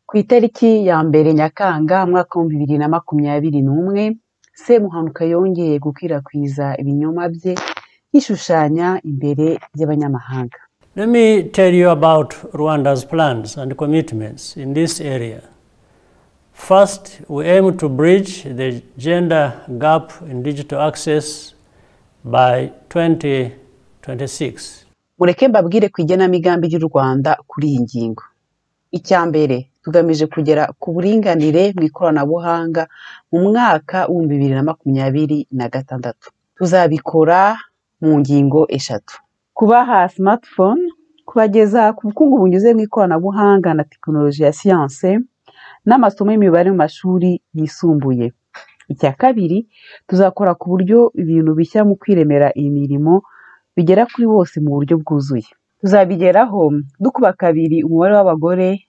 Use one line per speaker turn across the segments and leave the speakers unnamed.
Ku itariki ya mbere Nyakanga mwaka wa 2021 Semuhanuka yongeye gukwirakwiza ibinyoma bye yishushanya imbere y'abanyamahanga.
Let me tell you about Rwanda's plans and commitments in this area. First, we aim to bridge the gender gap in digital access by 2026.
Mureke mbabwire ku igenamigambi ry'u Rwanda kuri iyi ngingo. Icyambere, tugamije kugera ku buringanire mu ikoranabuhanga mu mwaka wa 2026. Tuzabikora mu ngingo eshatu: kubaha smartphone, kubageza ku bukungu bunyuze mu ikoranabuhanga na tekinoloji ya siyanse n'amasomo y'imibare mu mashuri yisumbuye. Icya kabiri, tuzakora ku buryo ibintu bishya mu kwiremera imirimo bigera kuri bose mu buryo bwuzuye. Tuzabigeraho dukuba kabiri umubare w'abagore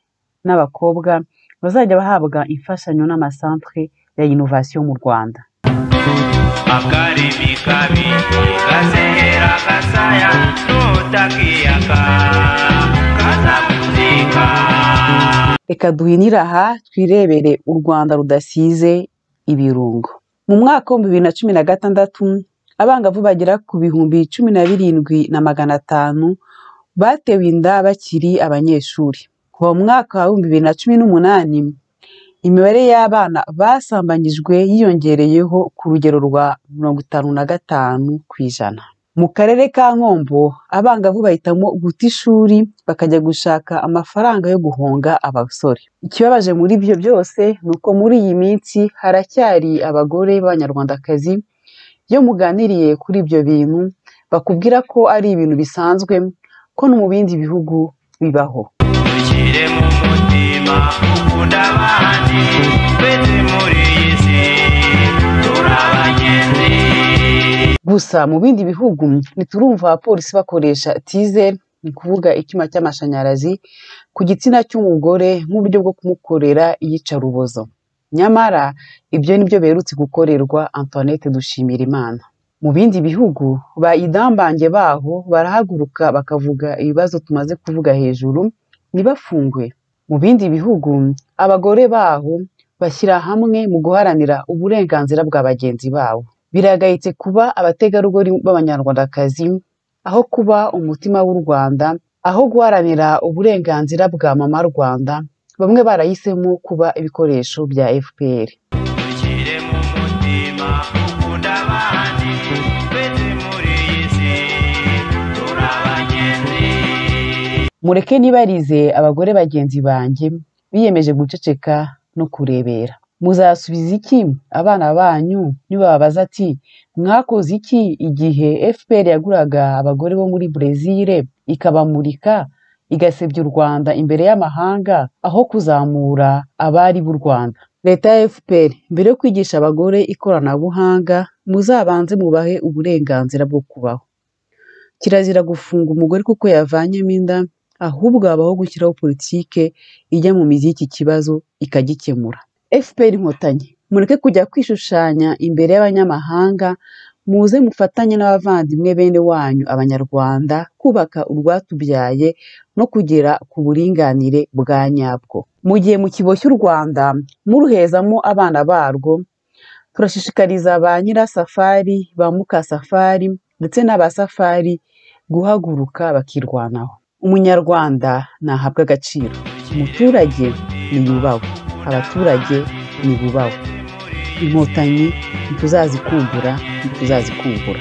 n'abakobwa bazajya bahabwa imfashanyo n'amasantre ya innovation mu Rwanda. Reka duhinire aha twirebere u Rwanda rudasize ibirungo. Mu mwaka wa 2016 abangavu bagera ku 17,500 batewe inda bakiri abanyeshuri. Kuva mu mwaka wa 2018 imibare y'abana basambanyijwe yiyongereyeho ku rugero rwa 55%. Mu karere ka Nkombo abangavu bahitamo guta ishuri bakajya gushaka amafaranga yo guhonga abasore. Ikibabaje muri ibyo byose nuko muri iyi minsi haracyari abagore b'abanyarwandakazi iyo muganiriye kuri ibyo bintu bakubwira ko ari ibintu bisanzwe, ko no mu bindi bihugu bibaho. Gusa mu bindi bihugu niturumva abapolisi bakoresha tize, ni kuvuga icyuma cy'amashanyarazi ku gitsina cy'umugore nk'uburyo bwo kumukorera iyicarubozo. Nyamara ibyo nibyo berutse gukorerwa Antoinette Dushimirimana. Mu bindi bihugu bayidambange baho barahaguruka bakavuga ibibazo tumaze kuvuga hejuru nibafungwe. Mu bindi bihugu abagore baho bashyira hamwe mu guharanira uburenganzira bwa bagenzi babo. Biragayitse kuba abategarugori b'abanyarwandakazi aho kuba umutima w'u Rwanda, aho guharanira uburenganzira bwa mama Rwanda, bamwe barahisemo kuba ibikoresho bya FPR. Mureke nibarize abagore bagenzi banjye biyemeje guceceka no kurebera. Muzasubiza iki abana banyu nibababaza ati mwakoze iki igihe FPR yaguraga abagore bo muri Brazil ikabamurika igasebya u Rwanda imbere y'amahanga aho kuzamura abari b'u Rwanda? Leta ya FPR mbere yo kwigisha abagore ikoranabuhanga muzabanze mubahe uburenganzira bwo kubaho. Kirazira gufunga umugore kuko yavanyemo inda, ahubwo habaho gushyiraho politike ijya mu mizi y'iki kibazo ikagikemura. FPR Inkotanyi, mureke kujya kwishushanya imbere y'abanyamahanga, muze mufatanye n'abavandimwe bene wanyu abanyarwanda kubaka urwatubyaye no kugera ku buringanire bwa nyabwo. Mu gihe mukiboshye u Rwanda muruhezamo abana barwo, turashishikariza ba nyirasafari, ba mukasafari ndetse n'abasafari guhaguruka bakirwanaho. Umunyarwanda nahabwa agaciro, umuturage niyubahwe, abaturage nibubahwe. Inkotanyi ntituzazikumbura, ntituzazikumbura.